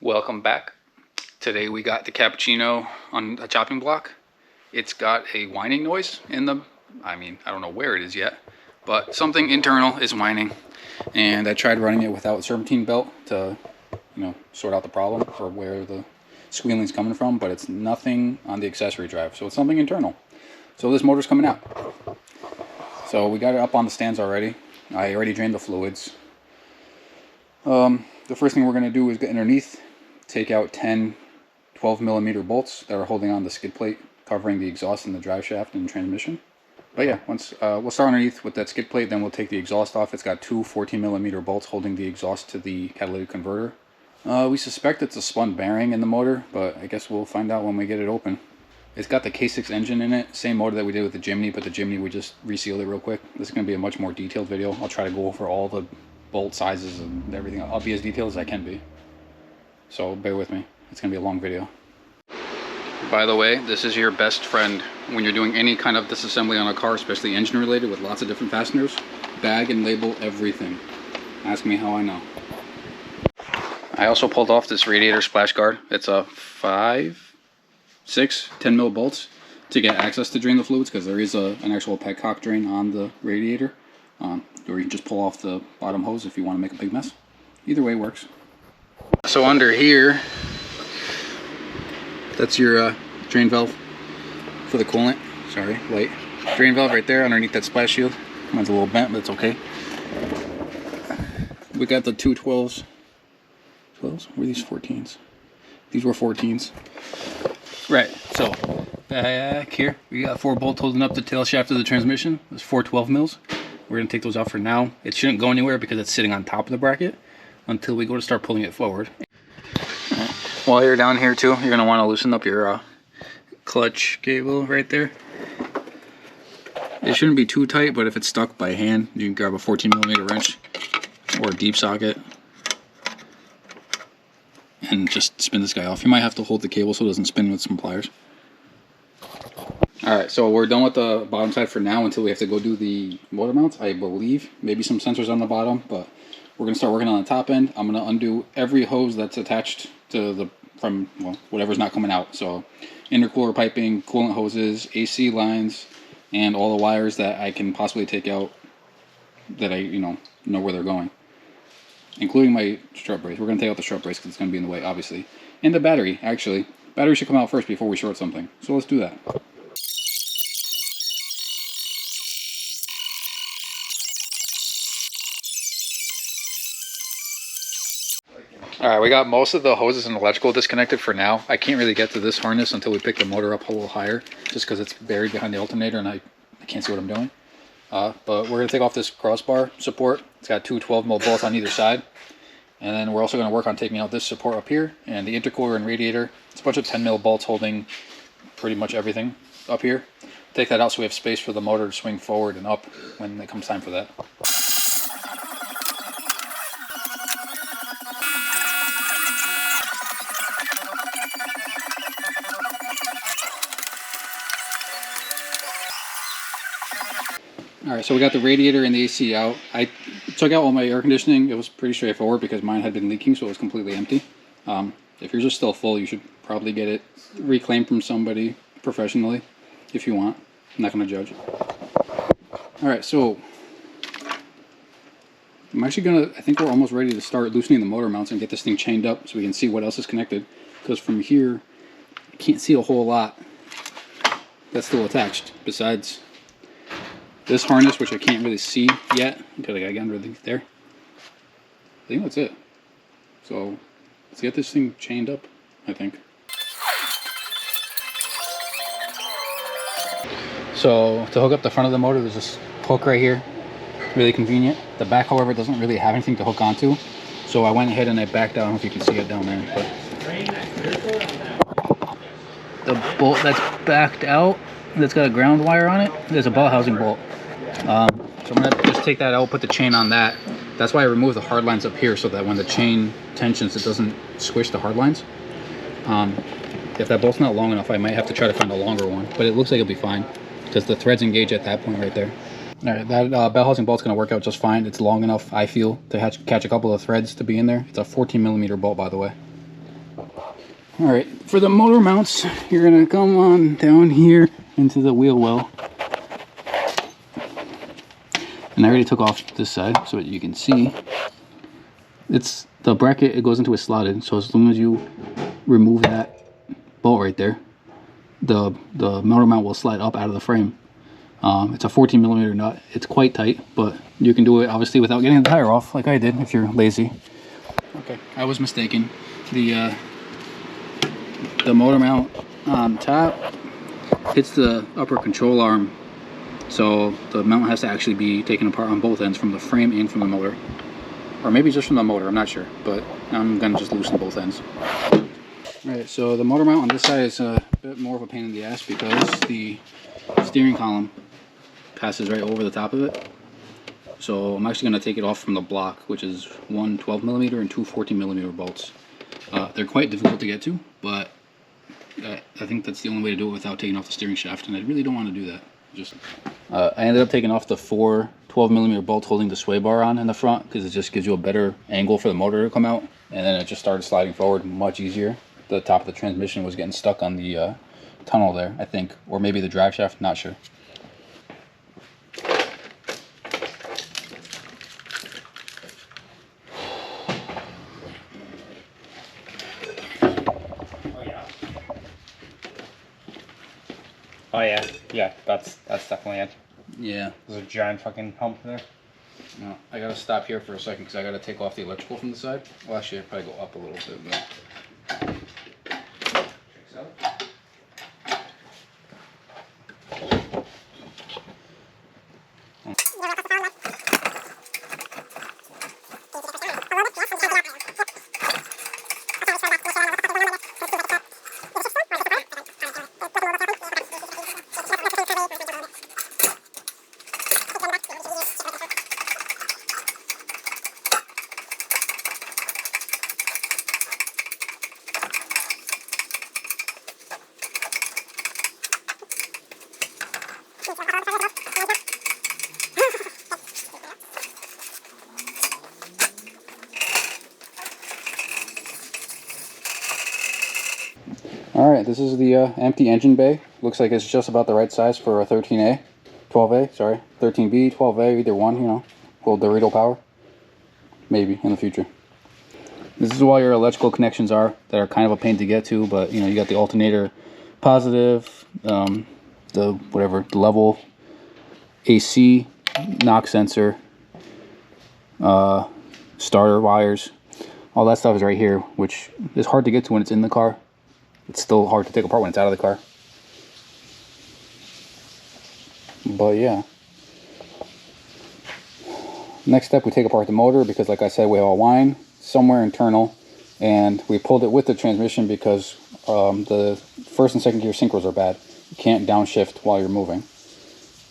Welcome back. Today we got the cappuccino on a chopping block. It's got a whining noise in the, I don't know where it is yet, but something internal is whining. And I tried running it without a serpentine belt to, sort out the problem for where the squealing's coming from, but it's nothing on the accessory drive, so it's something internal. So this motor's coming out. So we got it up on the stands already. I already drained the fluids. The first thing we're going to do is get underneath, take out 10 12mm bolts that are holding on the skid plate covering the exhaust and the drive shaft and transmission. But yeah, once we'll start underneath with that skid plate, then we'll take the exhaust off. It's got two 14mm bolts holding the exhaust to the catalytic converter. We suspect it's a spun bearing in the motor, but I guess we'll find out when we get it open. It's got the K6 engine in it, same motor that we did with the Jimny, but the Jimny we just resealed it real quick. This is going to be a much more detailed video. I'll try to go over all the bolt sizes and everything. I'll be as detailed as I can be. So bear with me. It's going to be a long video. By the way, this is your best friend when you're doing any kind of disassembly on a car, especially engine related with lots of different fasteners. Bag and label everything. Ask me how I know. I also pulled off this radiator splash guard. It's a 10 mil bolts to get access to drain the fluids, because there is an actual petcock drain on the radiator. Or you can just pull off the bottom hose if you want to make a big mess. Either way works. So under here, that's your drain valve for the coolant. Sorry, light. Drain valve right there underneath that splash shield. Mine's a little bent, but it's okay. We got the two 12s. 12s? Were these 14s? These were 14s. Right, so back here, we got 4 bolts holding up the tail shaft of the transmission. There's 4 12 mils. We're going to take those out for now. It shouldn't go anywhere because it's sitting on top of the bracket until we go to start pulling it forward. While you're down here too, you're going to want to loosen up your clutch cable right there. It shouldn't be too tight, but if it's stuck by hand, you can grab a 14mm wrench or a deep socket and just spin this guy off. You might have to hold the cable so it doesn't spin with some pliers. Alright, so we're done with the bottom side for now until we have to go do the motor mounts, I believe. Maybe some sensors on the bottom, but we're going to start working on the top end. I'm going to undo every hose that's attached to whatever's not coming out. So intercooler piping, coolant hoses, AC lines, and all the wires that I can possibly take out that I know where they're going. Including my strut brace. We're going to take out the strut brace because it's going to be in the way, obviously. And the battery, actually. Battery should come out first before we short something. So let's do that. Alright, we got most of the hoses and electrical disconnected for now. I can't really get to this harness until we pick the motor up a little higher, just because it's buried behind the alternator and I can't see what I'm doing. But we're going to take off this crossbar support. It's got two 12mm bolts on either side. And then we're also going to work on taking out this support up here and the intercooler and radiator. It's a bunch of 10mm bolts holding pretty much everything up here. Take that out so we have space for the motor to swing forward and up when it comes time for that. Alright, so we got the radiator and the AC out. I took out all my air conditioning. It was pretty straightforward because mine had been leaking, so it was completely empty. If yours is still full, you should probably get it reclaimed from somebody professionally if you want. I'm not going to judge. Alright, so I'm actually going to, I think we're almost ready to start loosening the motor mounts and get this thing chained up so we can see what else is connected. Because from here, I can't see a whole lot that's still attached besides this harness, which I can't really see yet until I get underneath there. I think that's it. So let's get this thing chained up, I think. So to hook up the front of the motor, there's this hook right here. Really convenient. The back, however, doesn't really have anything to hook onto. So I went ahead and I backed out. I don't know if you can see it down there, but the bolt that's backed out, that's got a ground wire on it, there's a ball housing bolt. So I'm going to just take that out, put the chain on that. That's why I removed the hard lines up here, so that when the chain tensions, it doesn't squish the hard lines. If that bolt's not long enough, I might have to try to find a longer one, but it looks like it'll be fine because the threads engage at that point right there. Alright, that bell housing bolt's going to work out just fine. It's long enough, I feel, to catch a couple of threads to be in there. It's a 14mm bolt, by the way. All right, for the motor mounts, you're gonna come on down here into the wheel well. And I already took off this side so that you can see. It's the bracket, it goes into a slotted, so as long as you remove that bolt right there, the motor mount will slide up out of the frame. It's a 14mm nut. It's quite tight, but you can do it obviously without getting the tire off, like I did if you're lazy. Okay, I was mistaken. The motor mount on top hits the upper control arm, so the mount has to actually be taken apart on both ends, from the frame and from the motor. Or maybe just from the motor, I'm not sure, but I'm gonna just loosen both ends. Alright, so the motor mount on this side is a bit more of a pain in the ass because the steering column passes right over the top of it. So I'm actually gonna take it off from the block, which is one 12mm and two 14mm bolts. They're quite difficult to get to, but I think that's the only way to do it without taking off the steering shaft, and I really don't want to do that. I ended up taking off the four 12mm bolts holding the sway bar on in the front because it just gives you a better angle for the motor to come out, and then it just started sliding forward much easier. The top of the transmission was getting stuck on the tunnel there, I think, or maybe the drive shaft, not sure. Oh yeah, yeah, that's definitely it. Yeah. There's a giant fucking hump there. No, I gotta stop here for a second because I gotta take off the electrical from the side. Well, actually, I'd probably go up a little bit, but... Alright, this is the empty engine bay. Looks like it's just about the right size for a 13A. 12A, sorry. 13B, 12A, either one, you know. Little Dorito power. Maybe, in the future. This is why your electrical connections are, that are kind of a pain to get to, but, you know, you got the alternator positive, the level, AC, knock sensor, starter wires. All that stuff is right here, which is hard to get to when it's in the car. It's still hard to take apart when it's out of the car. But yeah. Next step, we take apart the motor because, like I said, we have a whine somewhere internal, and we pulled it with the transmission because the first and second gear synchros are bad. You can't downshift while you're moving.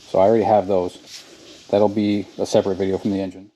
So I already have those. That'll be a separate video from the engine.